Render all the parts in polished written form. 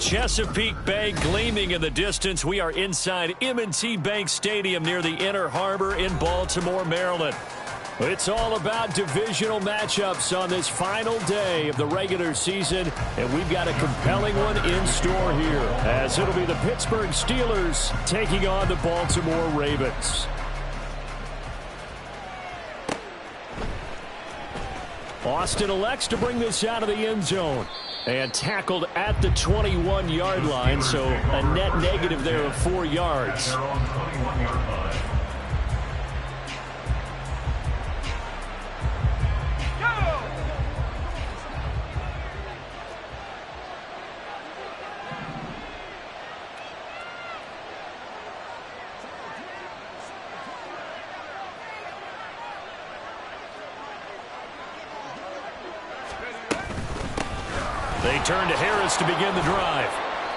Chesapeake Bay gleaming in the distance. We are inside M&T Bank Stadium near the Inner Harbor in Baltimore, Maryland. It's all about divisional matchups on this final day of the regular season, and we've got a compelling one in store here, as it'll be the Pittsburgh Steelers taking on the Baltimore Ravens. Austin elects to bring this out of the end zone. And tackled at the 21-yard line, so a net negative there of 4 yards. They turn to Harris to begin the drive.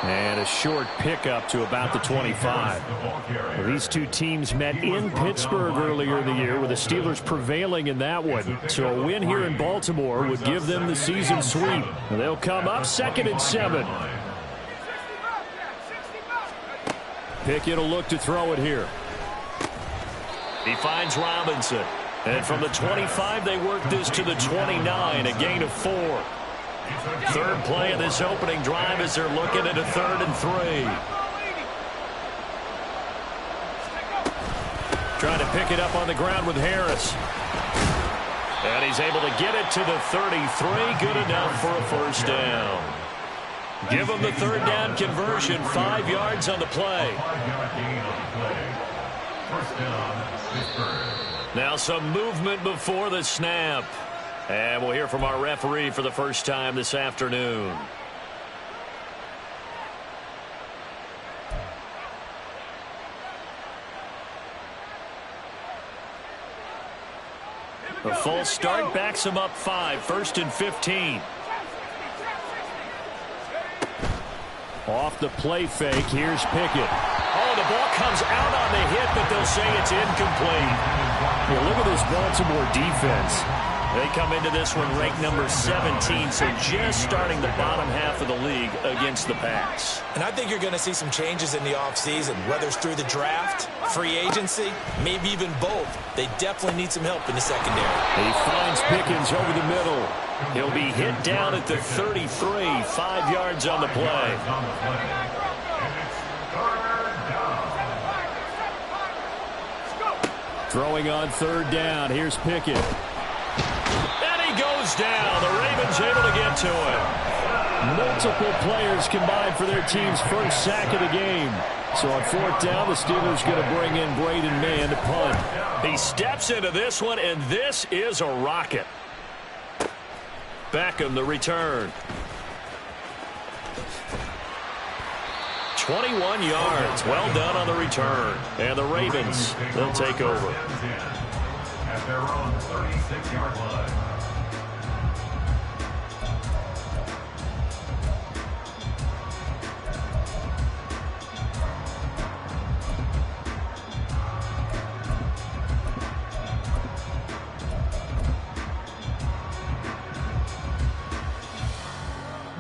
And a short pickup to about the 25. Well, these two teams met in Pittsburgh earlier in the year, with the Steelers prevailing in that one. So a win here in Baltimore would give them the season sweep. And they'll come up 2nd and 7. Pickett will look to throw it here. He finds Robinson. And from the 25, they work this to the 29, a gain of 4. Third play of this opening drive as they're looking at a 3rd and 3. Trying to pick it up on the ground with Harris. And he's able to get it to the 33. Good enough for a first down. Give him the 3rd down conversion. 5 yards on the play. Now some movement before the snap. And we'll hear from our referee for the first time this afternoon. A false start backs him up 5. 1st and 15. Off the play fake, here's Pickett. Oh, the ball comes out on the hit, but they'll say it's incomplete. Yeah, look at this Baltimore defense. They come into this one ranked number 17, so just starting the bottom half of the league against the pass. And I think you're going to see some changes in the offseason, whether it's through the draft, free agency, maybe even both. They definitely need some help in the secondary. He finds Pickens over the middle. He'll be hit down at the 33, 5 yards on the play. Throwing on 3rd down, here's Pickett. Goes down. The Ravens able to get to it. Multiple players combined for their team's first sack of the game. So on 4th down, the Steelers going to bring in Braden Mann to punt. He steps into this one, and this is a rocket. Beckham the return. 21 yards. Well done on the return. And the Ravens, they'll take over. At their own 36-yard line.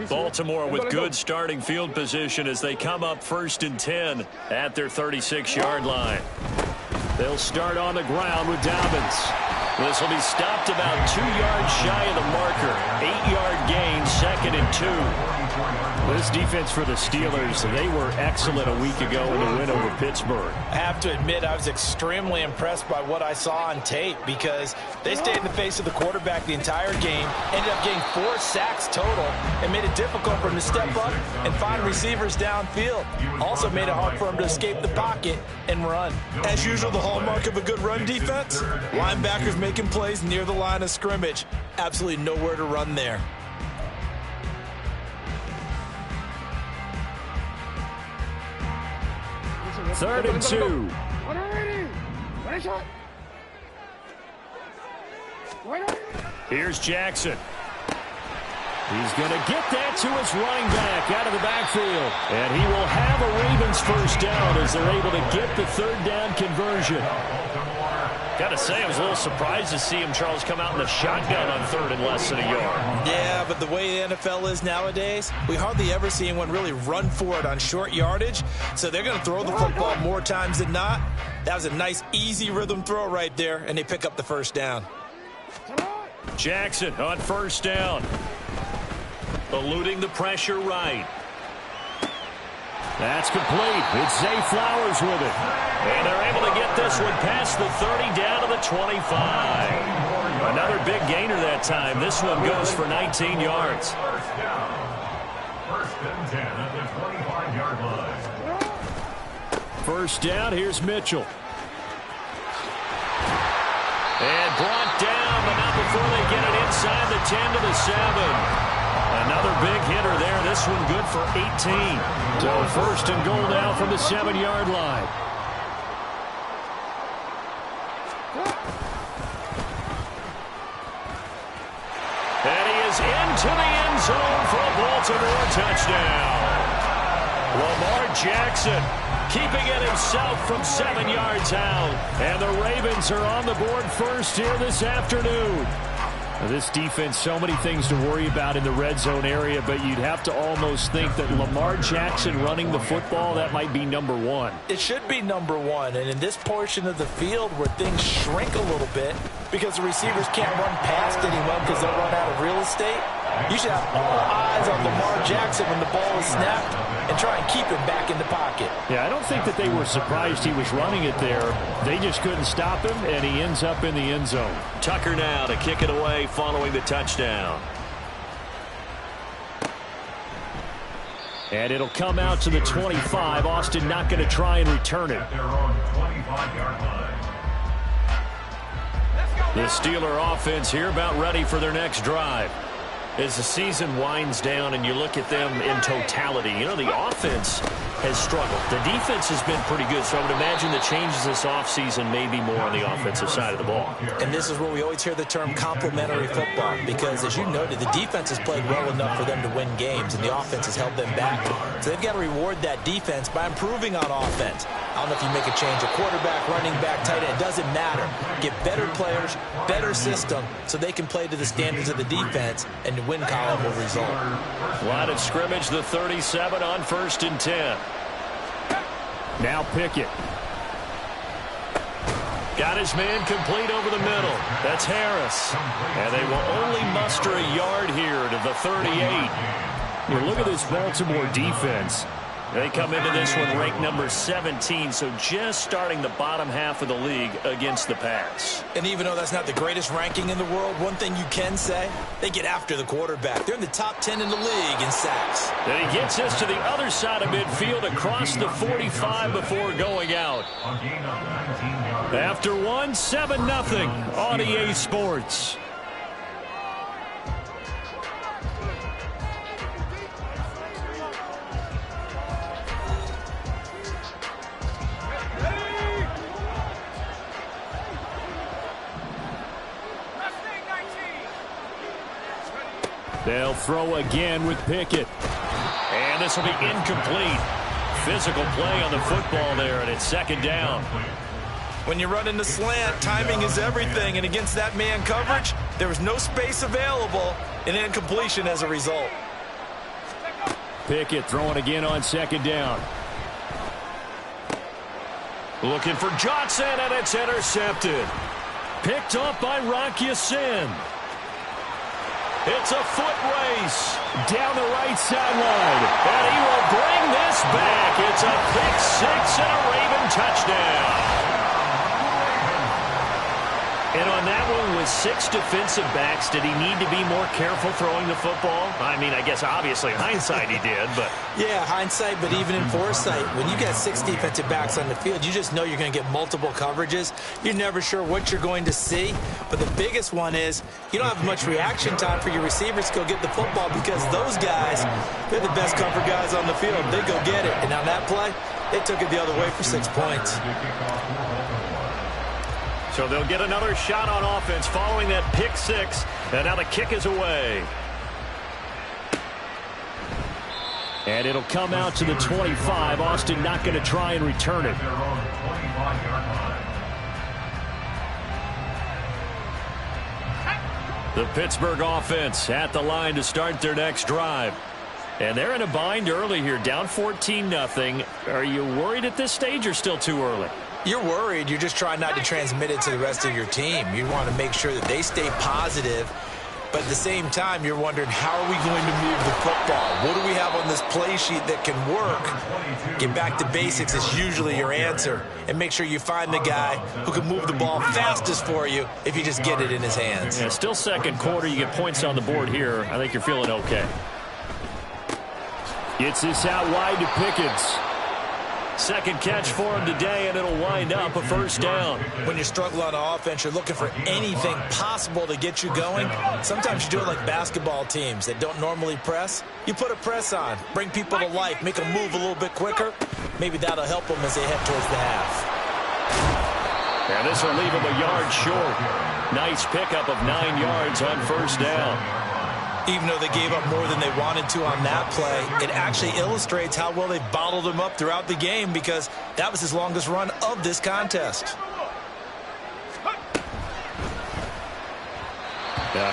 Baltimore with good starting field position as they come up 1st and 10 at their 36-yard line. They'll start on the ground with Dobbins. This will be stopped about 2 yards shy of the marker. 8-yard gain, 2nd and 2. This defense for the Steelers, they were excellent a week ago in the win over Pittsburgh. I have to admit, I was extremely impressed by what I saw on tape because they stayed in the face of the quarterback the entire game, ended up getting 4 sacks total, and made it difficult for him to step up and find receivers downfield. Also made it hard for him to escape the pocket and run. As usual, the hallmark of a good run defense, linebackers making plays near the line of scrimmage. Absolutely nowhere to run there. Third and 2. Here's Jackson. He's going to get that to his running back out of the backfield. And he will have a Ravens first down as they're able to get the 3rd down conversion. Got to say, I was a little surprised to see him, Charles, come out in the shotgun on 3rd and less than a yard. Yeah, but the way the NFL is nowadays, we hardly ever see anyone really run for it on short yardage. So they're going to throw the football more times than not. That was a nice, easy rhythm throw right there, and they pick up the first down. Jackson on 1st down. Eluding the pressure right. That's complete. It's Zay Flowers with it. And they're able to get this one past the 30 down to the 25. Another big gainer that time. This one goes for 19 yards. First and 10 at the 25-yard line. First down, here's Mitchell. And brought down, but not before they get it inside the 10 to the 7. Another big hitter there. This one good for 18. So 1st and goal now from the 7-yard line. And he is into the end zone for a Baltimore touchdown. Lamar Jackson keeping it himself from 7 yards out. And the Ravens are on the board first here this afternoon. Now this defense, so many things to worry about in the red zone area, but you'd have to almost think that Lamar Jackson running the football, that might be number 1. It should be number 1, and in this portion of the field where things shrink a little bit because the receivers can't run past anyone because they'll run out of real estate, you should have all eyes on Lamar Jackson when the ball is snapped and try and keep him back in the pocket. Yeah, I don't think that they were surprised he was running it there. They just couldn't stop him, and he ends up in the end zone. Tucker now to kick it away following the touchdown. And it'll come out to the 25. Austin not going to try and return it. The Steeler offense here about ready for their next drive. As the season winds down and you look at them in totality, you know, the offense has struggled. The defense has been pretty good, so I would imagine the changes this offseason may be more on the offensive side of the ball. And this is where we always hear the term complementary football, because as you noted, the defense has played well enough for them to win games, and the offense has held them back. So they've got to reward that defense by improving on offense. I don't know if you make a change, a quarterback, running back, tight end, it doesn't matter. Get better players, better system, so they can play to the standards of the defense, and the win column will result. Line of scrimmage, the 37 on 1st and 10. Now Pickett. Got his man complete over the middle. That's Harris. And they will only muster a yard here to the 38. You look at this Baltimore defense. They come into this one ranked number 17, so just starting the bottom half of the league against the pass. And even though that's not the greatest ranking in the world, one thing you can say, they get after the quarterback. They're in the top 10 in the league in sacks. And he gets us to the other side of midfield across the 45 before going out. After one, 7-0 on EA Sports. They'll throw again with Pickett. And this will be incomplete. Physical play on the football there, and it's 2nd down. When you run in the slant, timing is everything. And against that man coverage, there was no space available, and incompletion as a result. Pickett throwing again on 2nd down. Looking for Johnson, and it's intercepted. Picked off by Rocky Sin. It's a foot race down the right sideline. And he will bring this back. It's a pick six and a Raven touchdown. And on that one, with 6 defensive backs, did he need to be more careful throwing the football? I mean, I guess obviously hindsight he did, but... Yeah, hindsight, but even in foresight, when you got 6 defensive backs on the field, you just know you're going to get multiple coverages. You're never sure what you're going to see. But the biggest one is you don't have much reaction time for your receivers to go get the football because those guys, they're the best cover guys on the field. They go get it. And on that play, they took it the other way for 6 points. So they'll get another shot on offense following that pick six. And now the kick is away. And it'll come out to the 25. Austin not going to try and return it. The Pittsburgh offense at the line to start their next drive. And they're in a bind early here, down 14-0. Are you worried at this stage or still too early? You're worried. You're just trying not to transmit it to the rest of your team. You want to make sure that they stay positive. But at the same time, you're wondering, how are we going to move the football? What do we have on this play sheet that can work? Get back to basics is usually your answer. And make sure you find the guy who can move the ball fastest for you if you just get it in his hands. Yeah, still second quarter. You get points on the board here. I think you're feeling okay. Gets this out wide to Pickens. Second catch for him today, and it'll wind up a first down. When you struggle on offense, you're looking for anything possible to get you going. Sometimes you do it like basketball teams that don't normally press. You put a press on, bring people to life, make them move a little bit quicker. Maybe that'll help them as they head towards the half. And this will leave him a yard short. Nice pickup of 9 yards on first down. Even though they gave up more than they wanted to on that play, it actually illustrates how well they've bottled him up throughout the game, because that was his longest run of this contest.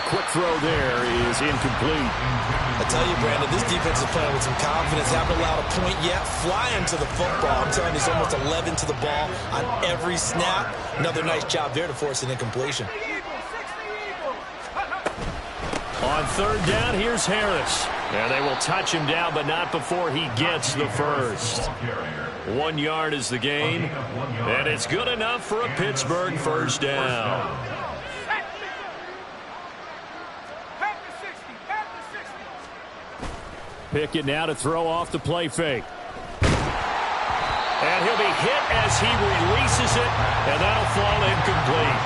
Quick throw there is incomplete. I tell you, Brandon, this defense is playing with some confidence. Haven't allowed a point yet. Flying to the football. I'm telling you, it's almost 11 to the ball on every snap. Another nice job there to force an incompletion. On third down, here's Harris. And they will touch him down, but not before he gets the first. 1 yard is the gain, and it's good enough for a Pittsburgh first down. Pickett now to throw off the play fake. And he'll be hit as he releases it, and that'll fall incomplete.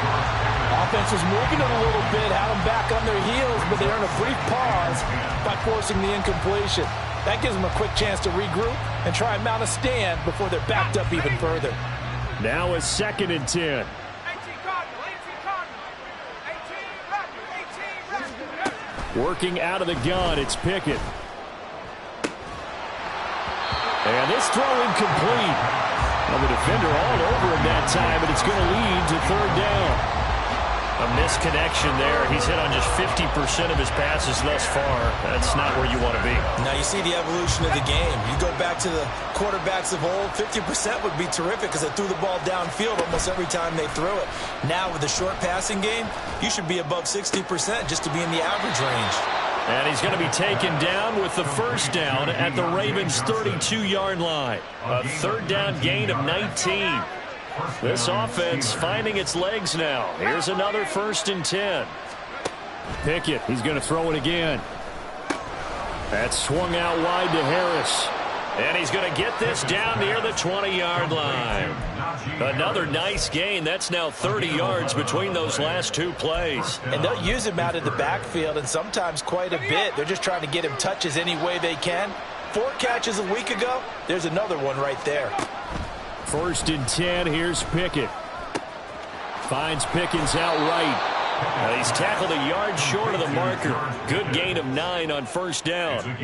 Offense was moving it a little bit, had them back on their heels, but they earned a brief pause by forcing the incompletion. That gives them a quick chance to regroup and try and mount a stand before they're backed up even further. Now a 2nd and 10. Working out of the gun, it's Pickett. And this throw incomplete. Well, the defender all over him that time, but it's going to lead to third down. A misconnection there. He's hit on just 50% of his passes thus far. That's not where you want to be. Now you see the evolution of the game. You go back to the quarterbacks of old, 50% would be terrific because they threw the ball downfield almost every time they threw it. Now with the short passing game, you should be above 60% just to be in the average range. And he's going to be taken down with the first down at the Ravens' 32-yard line. A third down gain of 19. This offense finding its legs now. Here's another 1st and 10. Pickett, he's going to throw it again. That's swung out wide to Harris. And he's going to get this down near the 20-yard line. Another nice gain. That's now 30 yards between those last 2 plays. And they'll use him out of the backfield, and sometimes quite a bit. They're just trying to get him touches any way they can. 4 catches a week ago. There's another one right there. 1st and 10. Here's Pickett. Finds Pickens out right. He's tackled a yard short of the marker. Good gain of 9 on first down.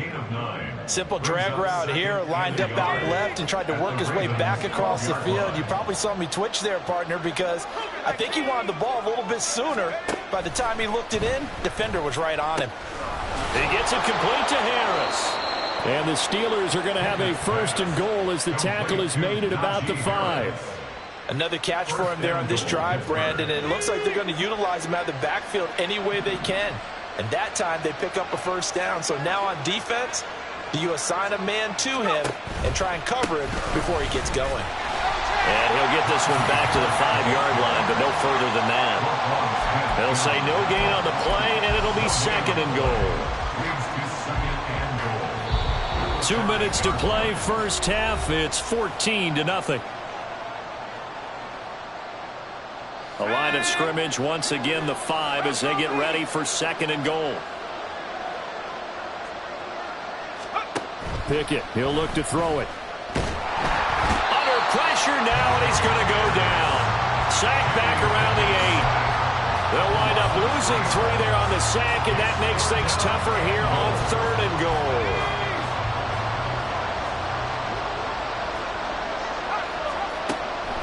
Simple drag route here. Lined up out left and tried to work his way back across the field. You probably saw me twitch there, partner, because I think he wanted the ball a little bit sooner. By the time he looked it in, defender was right on him. He gets it complete to Harris. And the Steelers are going to have a 1st and goal as the tackle is made at about the 5. Another catch for him there on this drive, Brandon, and it looks like they're going to utilize him out of the backfield any way they can. And that time they pick up a first down. So now on defense, do you assign a man to him and try and cover him before he gets going? And he'll get this one back to the 5-yard line, but no further than that. They'll say no gain on the play, and it'll be 2nd and goal. 2 minutes to play, first half. It's 14-0. The line of scrimmage, once again, the 5 as they get ready for 2nd and goal. Pickett, he'll look to throw it. Under pressure now, and he's going to go down. Sack back around the 8. They'll wind up losing 3 there on the sack, and that makes things tougher here on 3rd and goal.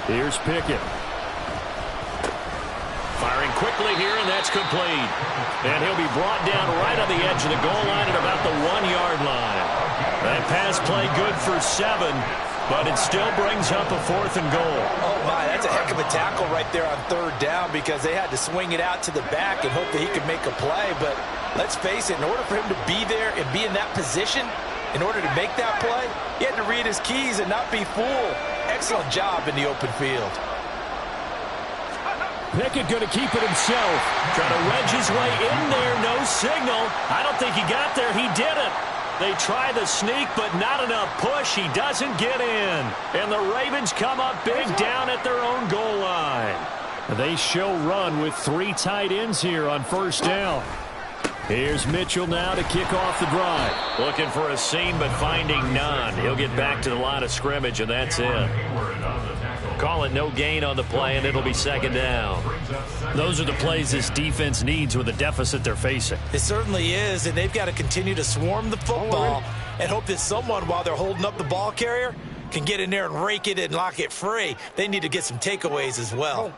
Here's Pickett. Firing quickly here, and that's complete. And he'll be brought down right on the edge of the goal line at about the 1-yard line. That pass play good for 7, but it still brings up a 4th and goal. Oh, my, that's a heck of a tackle right there on 3rd down because they had to swing it out to the back and hope that he could make a play. But let's face it, in order for him to be there and be in that position, in order to make that play, he had to read his keys and not be fooled. Excellent job in the open field. Pickett going to keep it himself. Trying to wedge his way in there. No signal. I don't think he got there. He didn't. They try the sneak, but not enough push. He doesn't get in. And the Ravens come up big down at their own goal line. They show run with 3 tight ends here on 1st down. Here's Mitchell now to kick off the drive. Looking for a seam, but finding none. He'll get back to the line of scrimmage, and that's it. Call it no gain on the play, and it'll be 2nd down. Those are the plays this defense needs with the deficit they're facing. It certainly is, and they've got to continue to swarm the football and hope that someone, while they're holding up the ball carrier, can get in there and rake it and lock it free. They need to get some takeaways as well.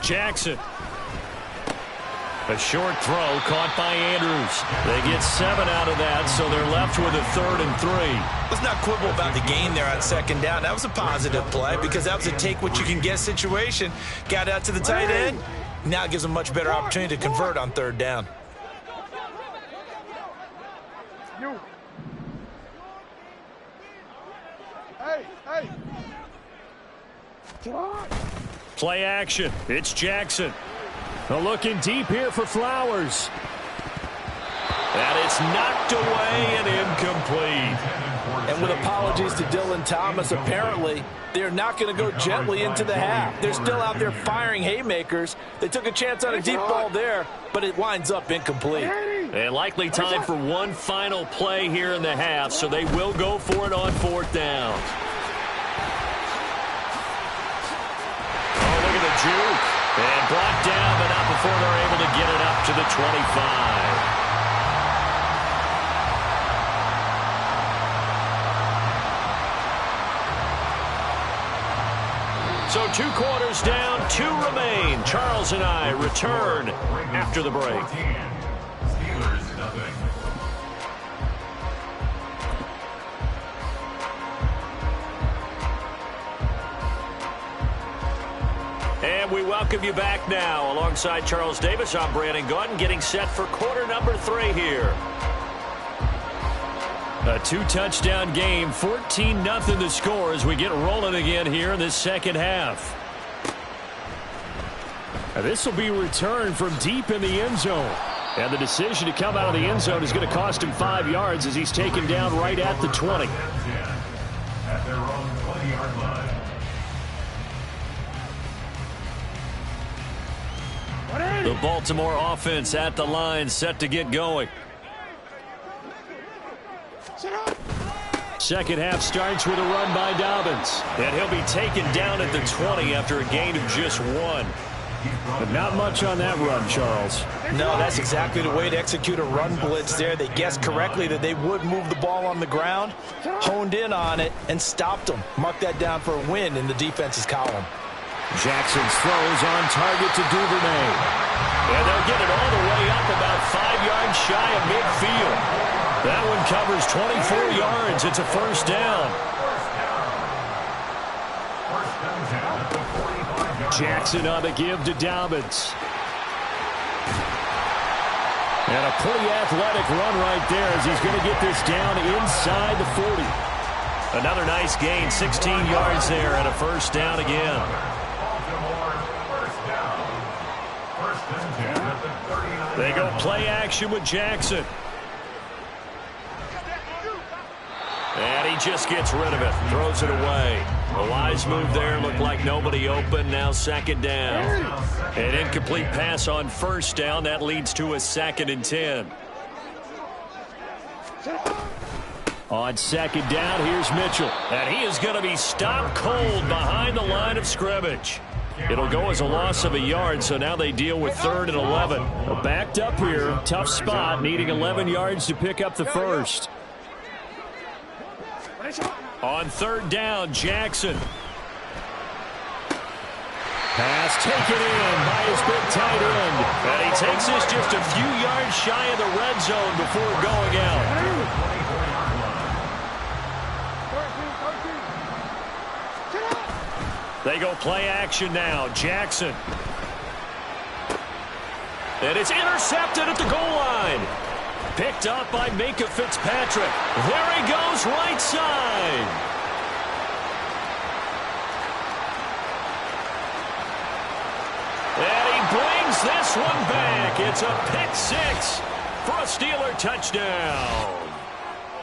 Jackson. A short throw caught by Andrews. They get 7 out of that, so they're left with a 3rd and 3. Let's not quibble about the gain there on 2nd down. That was a positive play because that was a take-what-you-can-get situation. Got out to the tight end. Now it gives them a much better opportunity to convert on 3rd down. Play action. It's Jackson. Looking deep here for Flowers. And it's knocked away and incomplete. And with apologies to Dylan Thomas, apparently they're not going to go gently into the half. They're still out there firing haymakers. They took a chance on a deep ball there, but it winds up incomplete. And likely time for one final play here in the half, so they will go for it on 4th down. Oh, look at the juke. And brought down, but not before they're able to get it up to the 25. So 2 quarters down, 2 remain. Charles and I return after the break. Steelers, nothing. And we welcome you back now. Alongside Charles Davis, I'm Brandon Gordon, getting set for quarter number 3 here. A 2-touchdown game, 14-0 the score as we get rolling again here in this second half. This will be returned from deep in the end zone. And the decision to come out of the end zone is going to cost him 5 yards as he's taken down right at the 20. At their own 20-yard line. The Baltimore offense at the line, set to get going. Second half starts with a run by Dobbins. And he'll be taken down at the 20 after a gain of just 1. But not much on that run, Charles. No, that's exactly the way to execute a run blitz there. They guessed correctly that they would move the ball on the ground, honed in on it, and stopped them. Mark that down for a win in the defense's column. Jackson's throws on target to Duvernay. And they'll get it all the way up about 5 yards shy of midfield. That one covers 24 yards. It's a 1st down. Jackson on the give to Dobbins. And a pretty athletic run right there as he's going to get this down inside the 40. Another nice gain, 16 yards there, and a 1st down again. They go play action with Jackson. And he just gets rid of it, throws it away. A wise move there, looked like nobody open, now 2nd down. An incomplete pass on 1st down, that leads to a 2nd and 10. On 2nd down, here's Mitchell. And he is going to be stopped cold behind the line of scrimmage. It'll go as a loss of a yard, so now they deal with 3rd and 11. Backed up here, tough spot, needing 11 yards to pick up the 1st. On 3rd down, Jackson. Pass taken in by his big tight end. And he takes this just a few yards shy of the red zone before going out. They go play action now. Jackson. And it's intercepted at the goal line. Picked up by Minka Fitzpatrick. There he goes, right side. And he brings this one back. It's a pick six for a Steeler touchdown.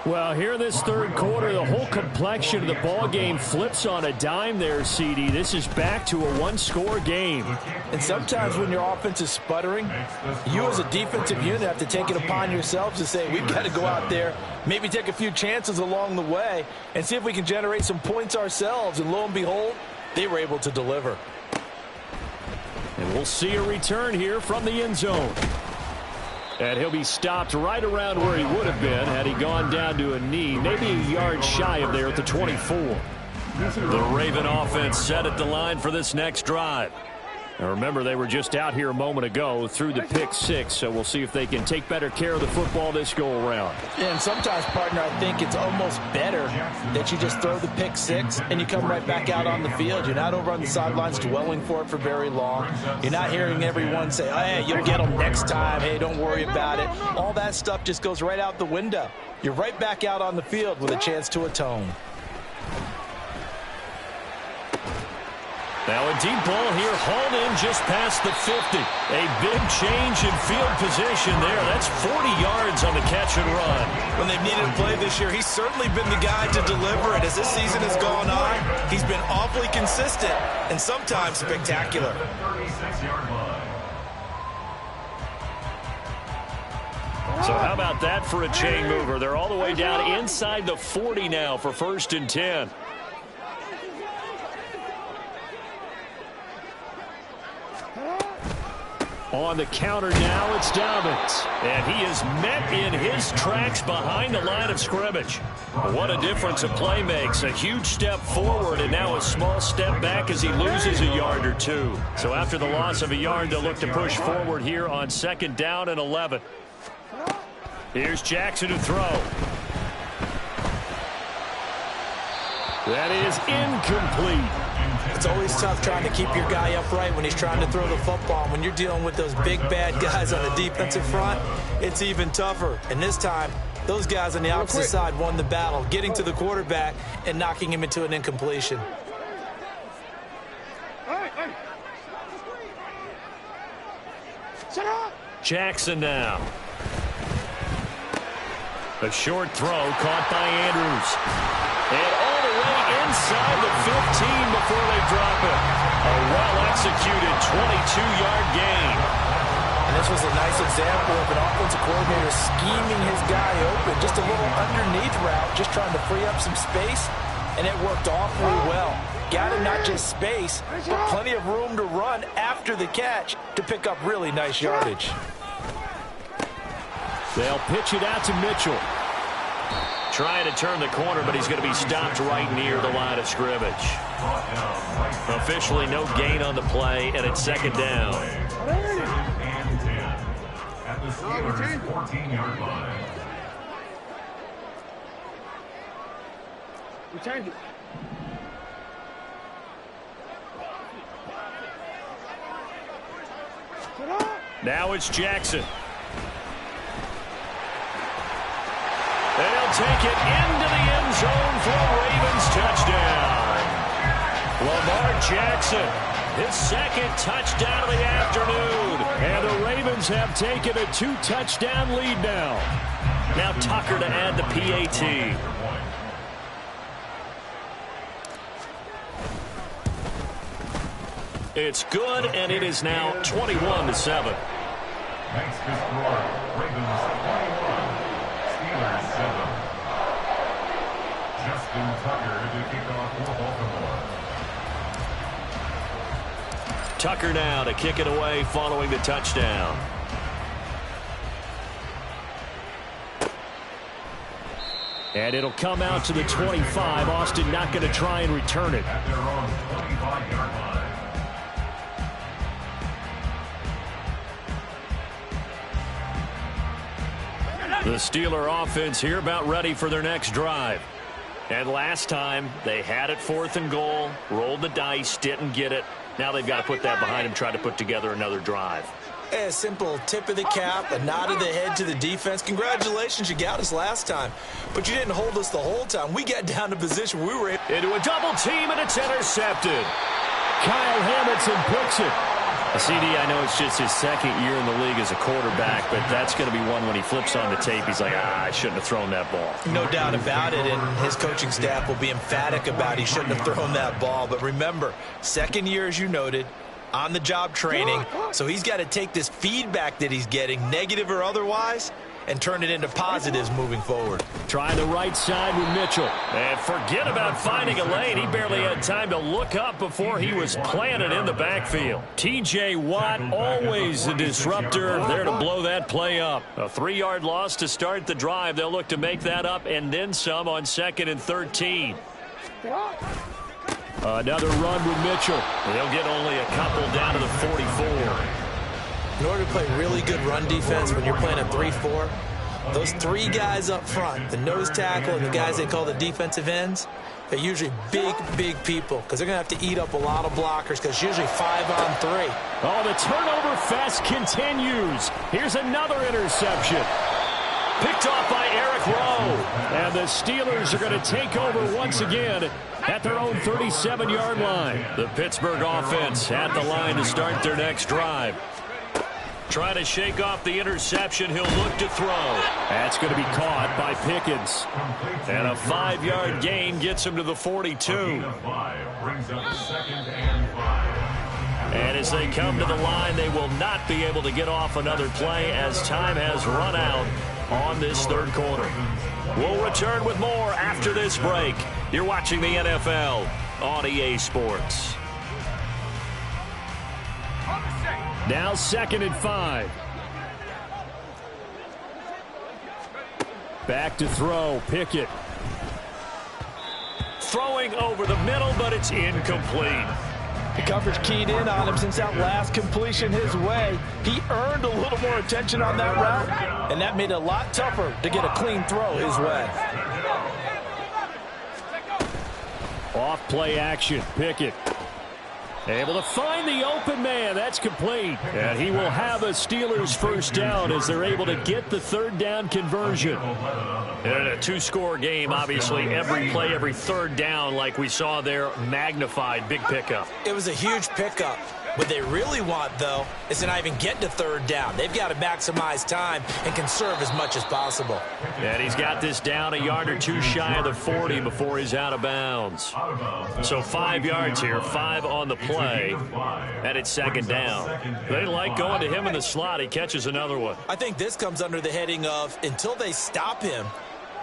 Well, here in this third quarter, the whole complexion of the ball game flips on a dime there, CD. This is back to a one-score game. And sometimes when your offense is sputtering, you as a defensive unit have to take it upon yourselves to say, we've got to go out there, maybe take a few chances along the way, and see if we can generate some points ourselves. And lo and behold, they were able to deliver. And we'll see a return here from the end zone. And he'll be stopped right around where he would have been had he gone down to a knee, maybe a yard shy of there at the 24. The Raven offense set at the line for this next drive. Now remember, they were just out here a moment ago through the pick six, so we'll see if they can take better care of the football this go-around. Yeah, and sometimes, partner, I think it's almost better that you just throw the pick six and you come right back out on the field. You're not over on the sidelines dwelling for it for very long. You're not hearing everyone say, oh, hey, you'll get them next time. Hey, don't worry about it. All that stuff just goes right out the window. You're right back out on the field with a chance to atone. Now a deep ball here, hauled in just past the 50. A big change in field position there. That's 40 yards on the catch and run. When they've needed a play this year, he's certainly been the guy to deliver it. As this season has gone on, he's been awfully consistent and sometimes spectacular. So how about that for a chain mover? They're all the way down inside the 40 now for 1st and 10. On the counter now, it's Dobbins. And he is met in his tracks behind the line of scrimmage. What a difference a play makes. A huge step forward and now a small step back as he loses a yard or two. So after the loss of a yard, they'll look to push forward here on 2nd down and 11. Here's Jackson to throw. That is incomplete. It's always tough trying to keep your guy upright when he's trying to throw the football. When you're dealing with those big, bad guys on the defensive front, it's even tougher. And this time, those guys on the opposite side won the battle, getting to the quarterback and knocking him into an incompletion. Jackson now. A short throw caught by Andrews. And all the way inside the 15 before they drop it. A well-executed 22-yard gain. And this was a nice example of an offensive coordinator scheming his guy open. Just a little underneath route, just trying to free up some space, and it worked awfully well. Got him not just space, but plenty of room to run after the catch to pick up really nice yardage. They'll pitch it out to Mitchell. Trying to turn the corner, but he's going to be stopped right near the line of scrimmage. Officially no gain on the play, and it's 2nd down. At the Steelers' 14-yard line. Returned it. Now it's Jackson. And he'll take it into the end zone for a Ravens touchdown. Lamar Jackson, his 2nd touchdown of the afternoon. And the Ravens have taken a 2-touchdown lead now. Now Tucker to add the PAT. It's good, and it is now 21-7. Next to score, Ravens 21, Steelers 7. Justin Tucker to kick off for Baltimore. Tucker now to kick it away following the touchdown. And it'll come out to the 25. Austin not going to try and return it. At their own 25-yard line. The Steeler offense here about ready for their next drive. And last time, they had it 4th and goal, rolled the dice, didn't get it. Now they've got to put that behind them, try to put together another drive. A simple tip of the cap, a nod of the head to the defense. Congratulations, you got us last time. But you didn't hold us the whole time. We got down to position. We were into a double team, and it's intercepted. Kyle Hamilton picks it. CD, I know it's just his 2nd year in the league as a quarterback, but that's going to be one when he flips on the tape, he's like, I shouldn't have thrown that ball. No doubt about it, and his coaching staff will be emphatic about he shouldn't have thrown that ball. But remember, 2nd year, as you noted, on-the-job training, so he's got to take this feedback that he's getting, negative or otherwise, and turn it into positives moving forward. Try the right side with Mitchell. And forget about finding a lane. He barely had time to look up before he was planted in the backfield. G.J.A.T, always a disruptor, there to blow that play up. A 3-yard loss to start the drive. They'll look to make that up and then some on 2nd and 13. Another run with Mitchell. They'll get only a couple down to the 44. In order to play really good run defense when you're playing a 3-4, those 3 guys up front, the nose tackle and the guys they call the defensive ends, they're usually big, big people because they're going to have to eat up a lot of blockers because it's usually 5 on 3. Oh, the turnover fest continues. Here's another interception. Picked off by Eric Rowe. And the Steelers are going to take over once again at their own 37-yard line. The Pittsburgh offense at the line to start their next drive. Trying to shake off the interception. He'll look to throw. That's going to be caught by Pickens. And a 5-yard gain gets him to the 42. And as they come to the line, they will not be able to get off another play as time has run out on this 3rd quarter. We'll return with more after this break. You're watching the NFL on EA Sports. Now 2nd and 5. Back to throw. Pickett. Throwing over the middle, but it's incomplete. The coverage keyed in on him since that last completion his way. He earned a little more attention on that route, and that made it a lot tougher to get a clean throw his way. Off play action. Pickett. Able to find the open man. That's complete. And he will have a Steelers 1st down as they're able to get the 3rd down conversion. In a 2-score game, obviously, every play, every 3rd down, like we saw there, magnified. Big pickup. It was a huge pickup. What they really want, though, is to not even get to 3rd down. They've got to maximize time and conserve as much as possible. And he's got this down a yard or 2 shy of the 40 before he's out of bounds. So 5 yards here, 5 on the play, and it's 2nd down. They like going to him in the slot. He catches another one. I think this comes under the heading of until they stop him,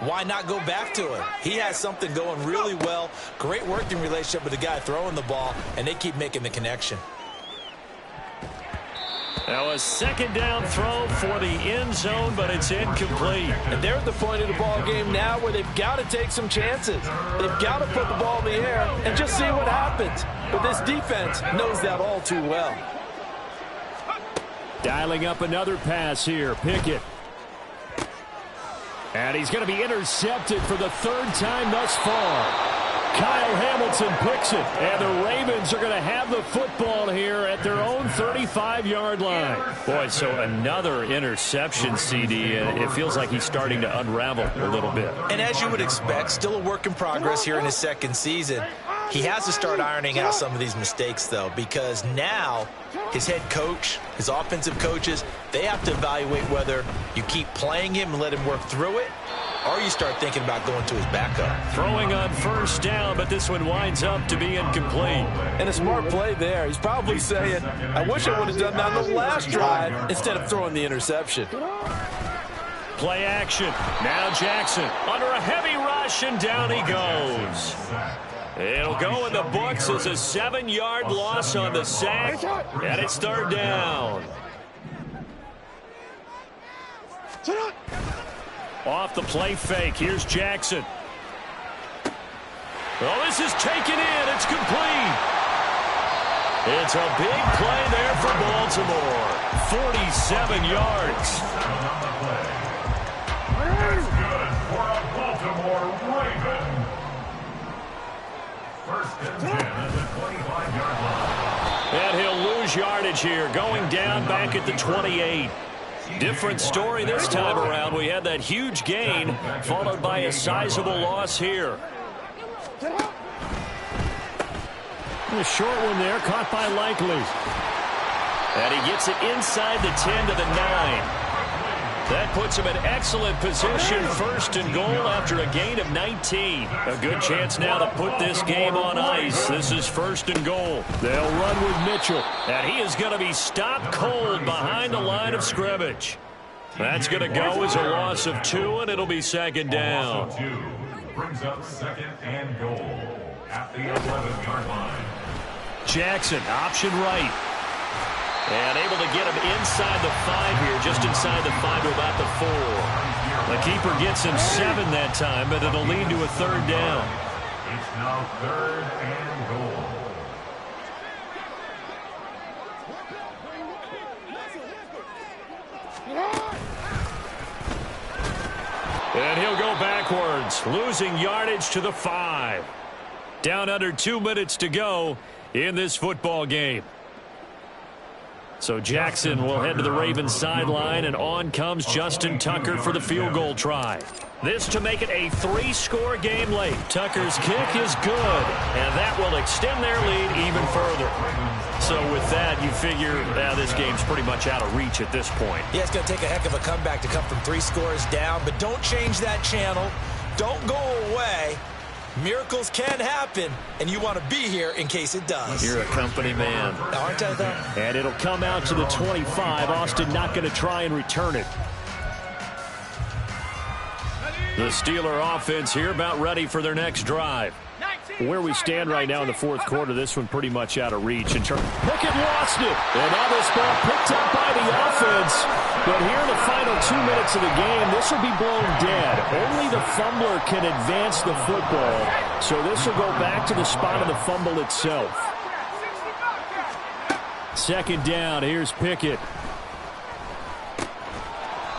why not go back to him? He has something going really well, great working relationship with the guy throwing the ball, and they keep making the connection. Now a 2nd down throw for the end zone, but it's incomplete. And they're at the point of the ball game now where they've got to take some chances. They've got to put the ball in the air and just see what happens. But this defense knows that all too well. Dialing up another pass here. Pickett. And he's going to be intercepted for the 3rd time thus far. Kyle Hamilton picks it, and the Ravens are going to have the football here at their own 35-yard line. Boy, so another interception, CD, and it feels like he's starting to unravel a little bit. And as you would expect, still a work in progress here in his 2nd season. He has to start ironing out some of these mistakes, though, because now his head coach, his offensive coaches, they have to evaluate whether you keep playing him and let him work through it, or you start thinking about going to his backup. Throwing on 1st down, but this one winds up to be incomplete. And a smart play there. He's probably saying, I wish I would have done that on the last drive instead of throwing the interception. Play action. Now Jackson under a heavy rush, and down he goes. It'll go in the books as a 7-yard loss on the sack, and it's 3rd down. Off the play fake. Here's Jackson. Oh, this is taken in. It's complete. It's a big play there for Baltimore. 47 yards. and 10 at the 25-yard line. And he'll lose yardage here, going down back at the 28. Different story this time around. We had that huge gain, followed by a sizable loss here. A short one there, caught by Likely. And he gets it inside the 10 to the 9. That puts him in excellent position, first and goal after a gain of 19. A good chance now to put this game on ice. This is first and goal. They'll run with Mitchell. And he is going to be stopped cold behind the line of scrimmage. That's going to go as a loss of 2, and it'll be second down. A loss of 2 brings up second and goal at the 11-yard line. Jackson, option right. And able to get him inside the 5 here, just inside the 5 to about the 4. The keeper gets him 7 that time, but it'll lead to a third down. It's now third and goal. And he'll go backwards, losing yardage to the 5. Down under 2 minutes to go in this football game. So Jackson will head to the Ravens sideline, and on comes Justin Tucker for the field goal try. This to make it a 3-score game late. Tucker's kick is good, and that will extend their lead even further. So with that, you figure this game's pretty much out of reach at this point. Yeah, it's going to take a heck of a comeback to come from 3 scores down, but don't change that channel. Don't go away. Miracles can happen, and you want to be here in case it does. You're a company man. Aren't I, though? And it'll come out to the 25. Austin not going to try and return it. The Steeler offense here about ready for their next drive. Where we stand right now in the fourth quarter, this one pretty much out of reach. Pickett lost it. And now this ball picked up by the offense. But here in the final 2 minutes of the game, this will be blown dead. Only the fumbler can advance the football. So this will go back to the spot of the fumble itself. Second down, here's Pickett.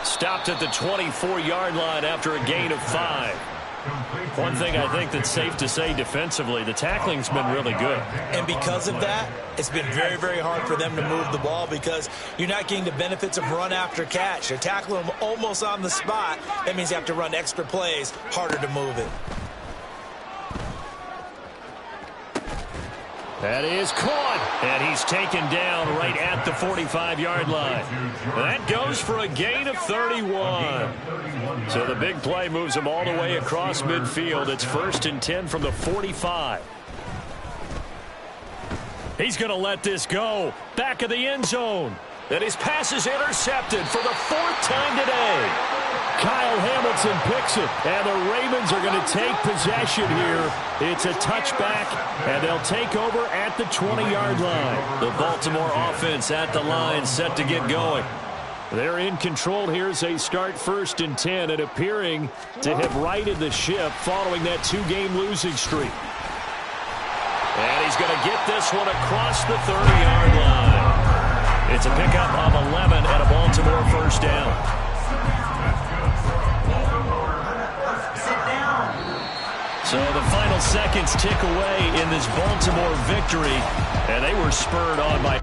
Stopped at the 24-yard line after a gain of 5. One thing I think that's safe to say defensively, the tackling's been really good. And because of that, it's been very, very hard for them to move the ball because you're not getting the benefits of run after catch. You're tackling them almost on the spot. That means you have to run extra plays, harder to move it. That is caught, and he's taken down right at the 45-yard line. That goes for a gain of 31. So the big play moves him all the way across midfield. It's first and 10 from the 45. He's going to let this go. Back of the end zone. And his pass is intercepted for the 4th time today. Kyle Hamilton picks it, and the Ravens are going to take possession here. It's a touchback, and they'll take over at the 20-yard line. The Baltimore offense at the line, set to get going. They're in control here as they start first and 10, and appearing to have righted the ship following that 2-game losing streak. And he's going to get this one across the 30-yard line. It's a pickup of 11 and a Baltimore first down. So the final seconds tick away in this Baltimore victory, and they were spurred on by